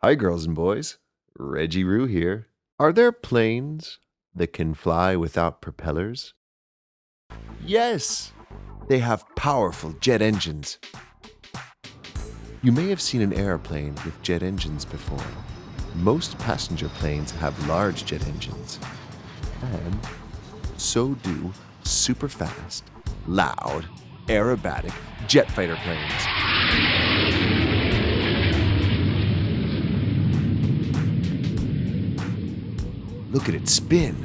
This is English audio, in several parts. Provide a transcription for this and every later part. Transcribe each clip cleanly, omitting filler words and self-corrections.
Hi, girls and boys. Reggie Roo here. Are there planes that can fly without propellers? Yes! They have powerful jet engines. You may have seen an airplane with jet engines before. Most passenger planes have large jet engines. And so do super fast, loud, aerobatic jet fighter planes. Look at it spin.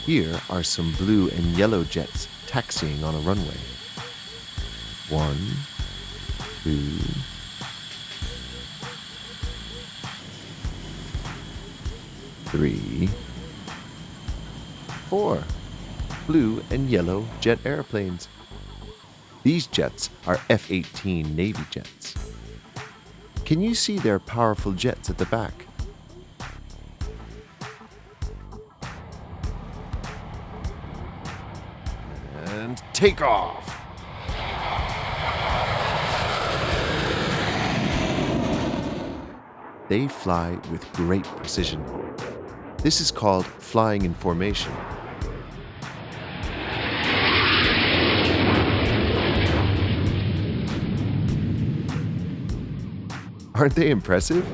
Here are some blue and yellow jets taxiing on a runway. 1, 2, 3, 4 blue and yellow jet airplanes. These jets are F-18 Navy jets. Can you see their powerful jets at the back? And take off! They fly with great precision. This is called flying in formation. Aren't they impressive?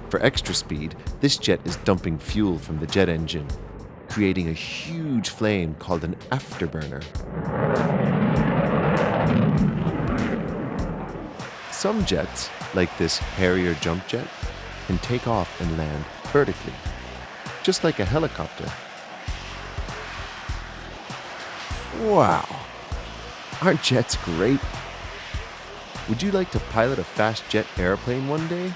For extra speed, this jet is dumping fuel from the jet engine, creating a huge flame called an afterburner. Some jets, like this Harrier jump jet, can take off and land vertically, just like a helicopter. Wow! Aren't jets great? Would you like to pilot a fast jet airplane one day?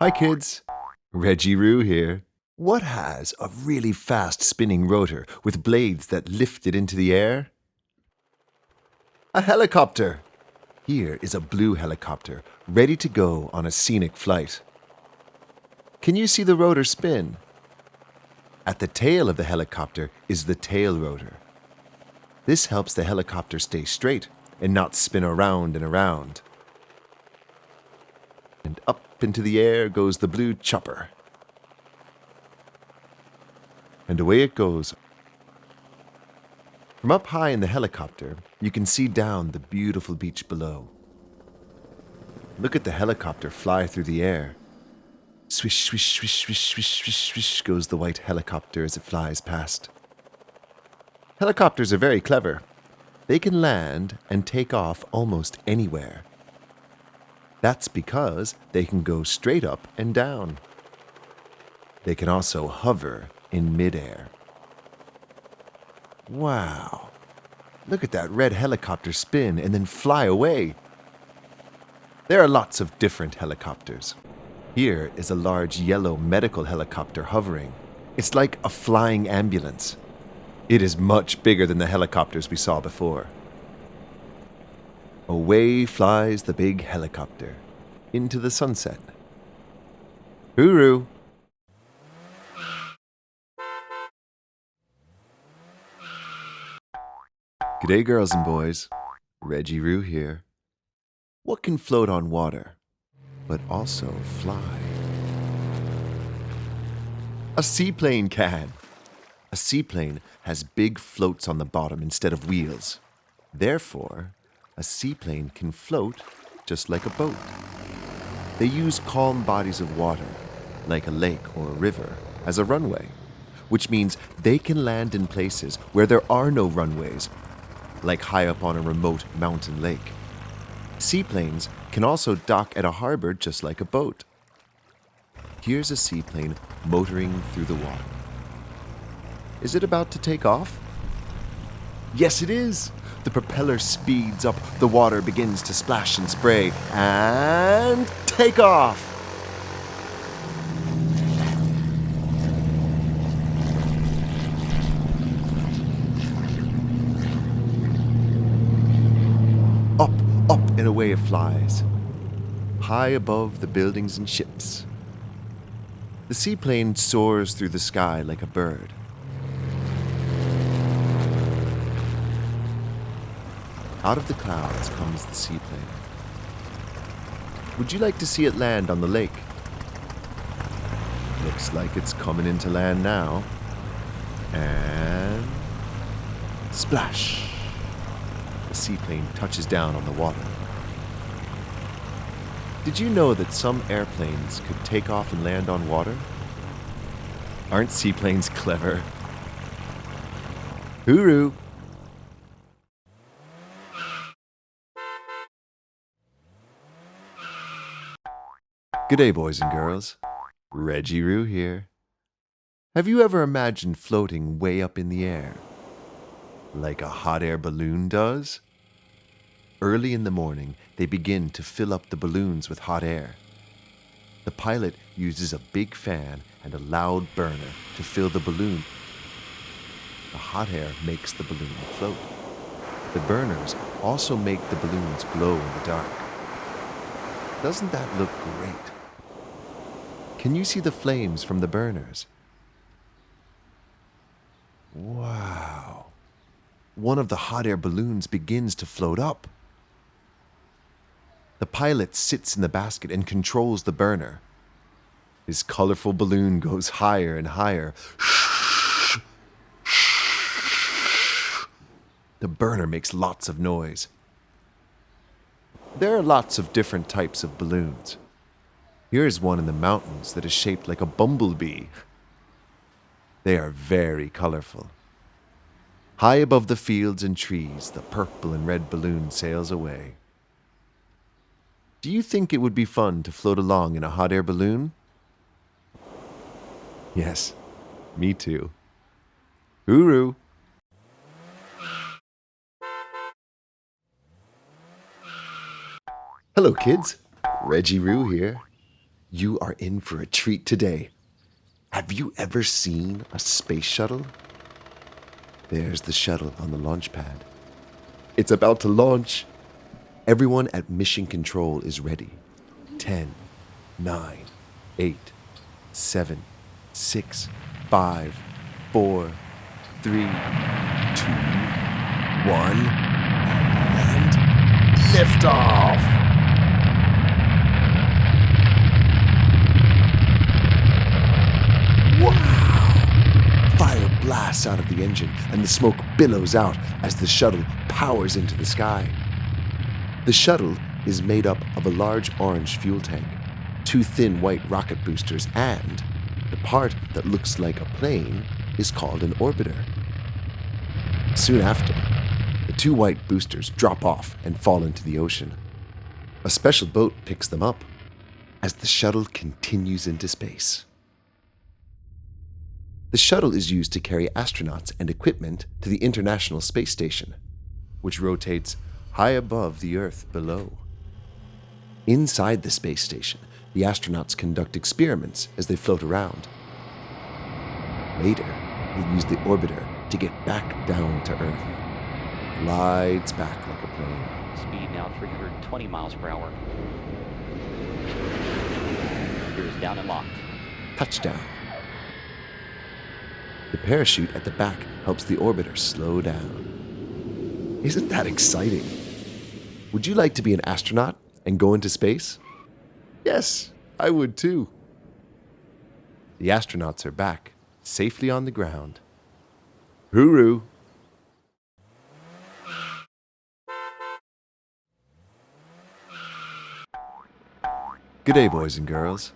Hi kids, Reggie Roo here. What has a really fast spinning rotor with blades that lift it into the air? A helicopter. Here is a blue helicopter ready to go on a scenic flight. Can you see the rotor spin? At the tail of the helicopter is the tail rotor. This helps the helicopter stay straight and not spin around and around. And up into the air goes the blue chopper. And away it goes. From up high in the helicopter, you can see down the beautiful beach below. Look at the helicopter fly through the air. Swish, swish, swish, swish, swish, swish, swish goes the white helicopter as it flies past. Helicopters are very clever. They can land and take off almost anywhere. That's because they can go straight up and down. They can also hover in midair. Wow! Look at that red helicopter spin and then fly away. There are lots of different helicopters. Here is a large yellow medical helicopter hovering. It's like a flying ambulance. It is much bigger than the helicopters we saw before. Away flies the big helicopter into the sunset. Hooroo! G'day, girls and boys. Reggie Roo here. What can float on water, but also fly? A seaplane can. A seaplane has big floats on the bottom instead of wheels. Therefore, a seaplane can float just like a boat. They use calm bodies of water, like a lake or a river, as a runway, which means they can land in places where there are no runways, like high up on a remote mountain lake. Seaplanes can also dock at a harbor just like a boat. Here's a seaplane motoring through the water. Is it about to take off? Yes, it is! The The propeller speeds up, the water begins to splash and spray, and take off! Up, up and away it flies, high above the buildings and ships. The seaplane soars through the sky like a bird. Out of the clouds comes the seaplane. Would you like to see it land on the lake? Looks like it's coming into land now. And splash! The seaplane touches down on the water. Did you know that some airplanes could take off and land on water? Aren't seaplanes clever? Hooroo! G'day, boys and girls. Reggie Roo here. Have you ever imagined floating way up in the air? Like a hot air balloon does? Early in the morning, they begin to fill up the balloons with hot air. The pilot uses a big fan and a loud burner to fill the balloon. The hot air makes the balloon float. The burners also make the balloons glow in the dark. Doesn't that look great? Can you see the flames from the burners? Wow. One of the hot air balloons begins to float up. The pilot sits in the basket and controls the burner. His colorful balloon goes higher and higher. The burner makes lots of noise. There are lots of different types of balloons. Here's one in the mountains that is shaped like a bumblebee. They are very colorful. High above the fields and trees, the purple and red balloon sails away. Do you think it would be fun to float along in a hot air balloon? Yes, me too. Hooroo! Hello, kids. Reggie Roo here. You are in for a treat today. Have you ever seen a space shuttle? There's the shuttle on the launch pad. It's about to launch. Everyone at Mission Control is ready. 10, 9, 8, 7, 6, 5, 4, 3, 2, 1, and liftoff! Wow! Fire blasts out of the engine and the smoke billows out as the shuttle powers into the sky. The shuttle is made up of a large orange fuel tank, 2 thin white rocket boosters, and the part that looks like a plane is called an orbiter. Soon after, the 2 white boosters drop off and fall into the ocean. A special boat picks them up as the shuttle continues into space. The shuttle is used to carry astronauts and equipment to the International Space Station, which rotates high above the Earth below. Inside the space station, the astronauts conduct experiments as they float around. Later, they use the orbiter to get back down to Earth. It glides back like a plane. Speed now 320 miles per hour. Gears down and locked. Touchdown. The parachute at the back helps the orbiter slow down. Isn't that exciting? Would you like to be an astronaut and go into space? Yes, I would too. The astronauts are back, safely on the ground. Hooroo! G'day, boys and girls.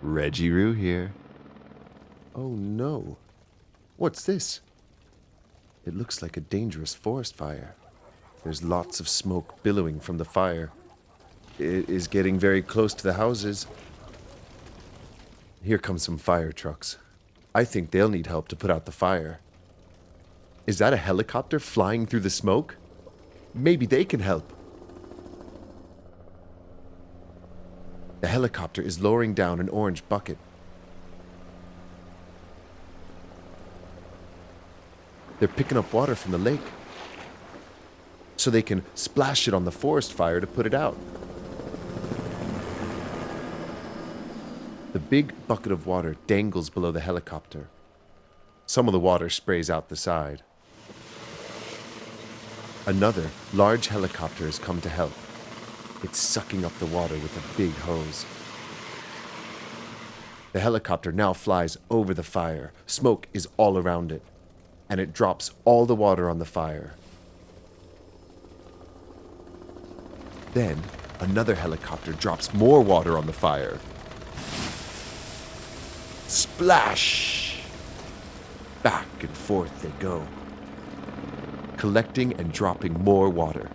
Reggie Roo here. Oh no. What's this? It looks like a dangerous forest fire. There's lots of smoke billowing from the fire. It is getting very close to the houses. Here come some fire trucks. I think they'll need help to put out the fire. Is that a helicopter flying through the smoke? Maybe they can help. The helicopter is lowering down an orange bucket. They're picking up water from the lake so they can splash it on the forest fire to put it out. The big bucket of water dangles below the helicopter. Some of the water sprays out the side. Another large helicopter has come to help. It's sucking up the water with a big hose. The helicopter now flies over the fire. Smoke is all around it, and it drops all the water on the fire. Then, another helicopter drops more water on the fire. Splash! Back and forth they go, collecting and dropping more water.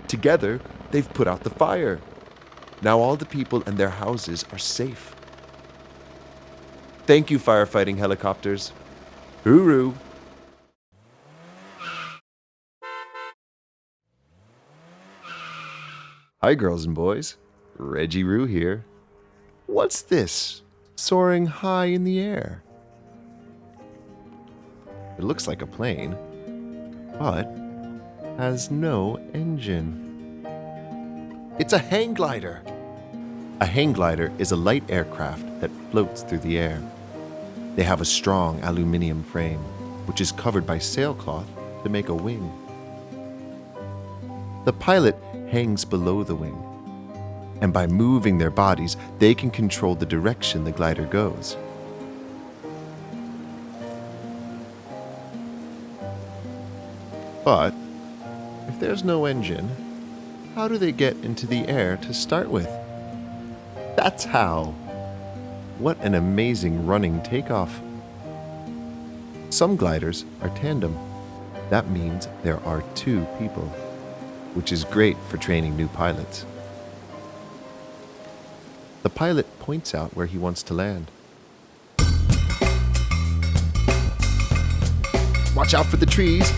Together, they've put out the fire. Now all the people and their houses are safe. Thank you, firefighting helicopters. Hooroo! Hi, girls and boys. Reggie Roo here. What's this soaring high in the air? It looks like a plane, but has no engine. It's a hang glider. A hang glider is a light aircraft that floats through the air. They have a strong aluminum frame, which is covered by sailcloth to make a wing. The pilot hangs below the wing, and by moving their bodies, they can control the direction the glider goes. But if there's no engine, how do they get into the air to start with? That's how. What an amazing running takeoff. Some gliders are tandem. That means there are two people, which is great for training new pilots. The pilot points out where he wants to land. Watch out for the trees!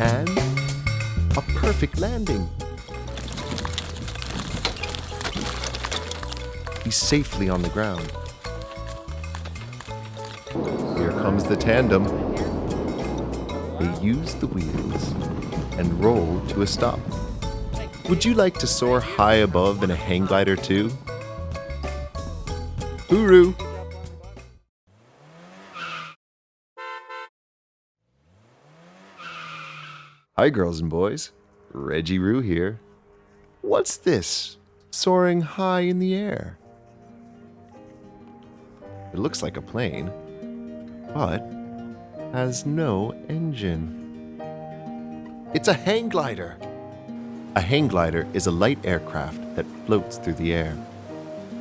And a perfect landing. He's safely on the ground. Here comes the tandem. They use the wheels and roll to a stop. Would you like to soar high above in a hang glider too? Hooroo! Hi, girls and boys. Reggie Roo here. What's this soaring high in the air? It looks like a plane, but has no engine. It's a hang glider. A hang glider is a light aircraft that floats through the air.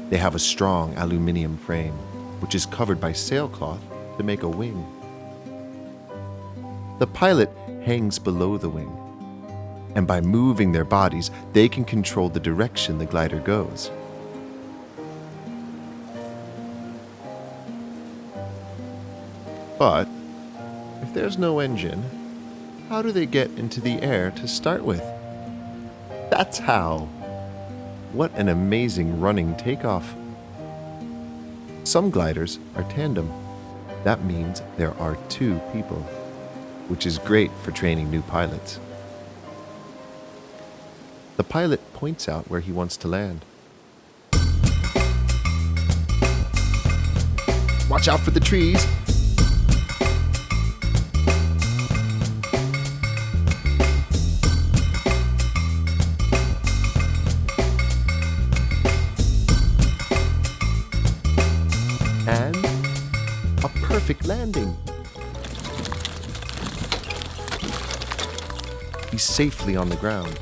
They have a strong aluminum frame, which is covered by sailcloth to make a wing. The pilot hangs below the wing, and by moving their bodies, they can control the direction the glider goes. But if there's no engine, how do they get into the air to start with? That's how. What an amazing running takeoff. Some gliders are tandem. That means there are two people, which is great for training new pilots. The pilot points out where he wants to land. Watch out for the trees! And a perfect landing. He's safely on the ground.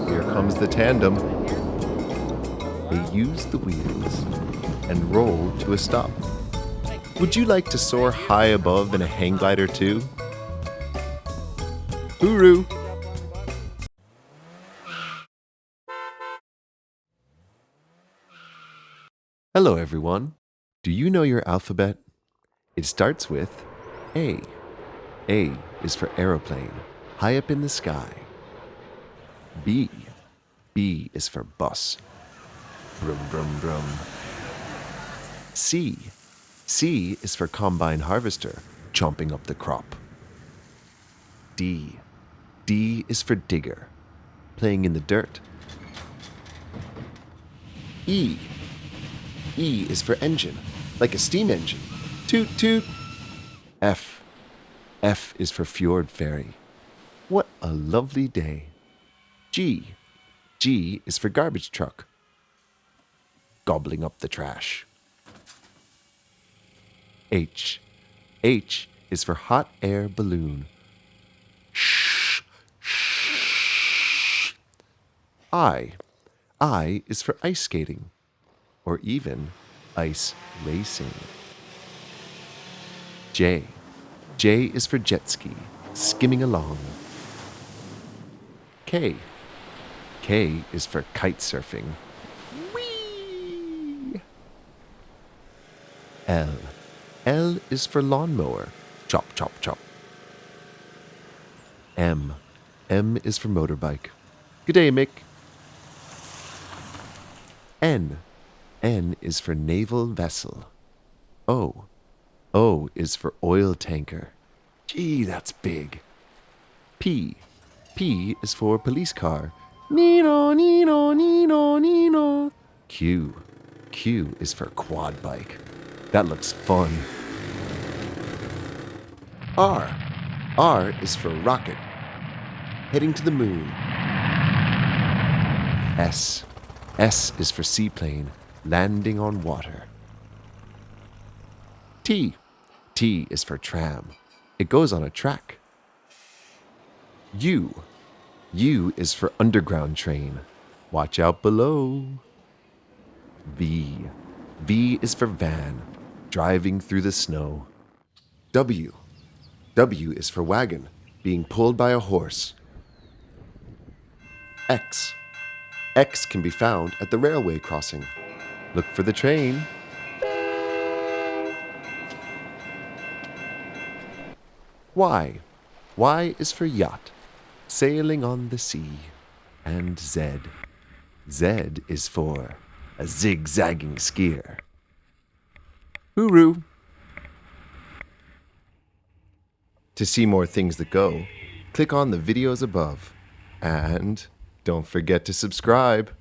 Here comes the tandem. They use the wheels and roll to a stop. Would you like to soar high above in a hang glider too? Hooroo! Hello, everyone. Do you know your alphabet? It starts with A. A is for aeroplane, high up in the sky. B. B is for bus. Brum, brum, brum. C. C is for combine harvester, chomping up the crop. D. D is for digger, playing in the dirt. E. E is for engine, like a steam engine. Toot, toot. F. F is for fjord ferry. What a lovely day. G. G is for garbage truck, gobbling up the trash. H. H is for hot air balloon. Shh, shh. I. I is for ice skating, or even ice racing. J. J is for jet ski, skimming along. K. K is for kite surfing. Whee! L. L is for lawnmower, chop, chop, chop. M. M is for motorbike. Good day, Mick. N. N is for naval vessel. O. O is for oil tanker. Gee, that's big. P. P is for police car. Nino, Nino, Nino, Nino. Q. Q is for quad bike. That looks fun. R. R is for rocket, heading to the moon. S. S is for seaplane, landing on water. T. T is for tram. It goes on a track. U. U is for underground train. Watch out below. V. V is for van, driving through the snow. W. W is for wagon, being pulled by a horse. X. X can be found at the railway crossing. Look for the train. Y. Y is for yacht, sailing on the sea. And Z. Z is for a zigzagging skier. Hooroo! To see more things that go, click on the videos above. And don't forget to subscribe.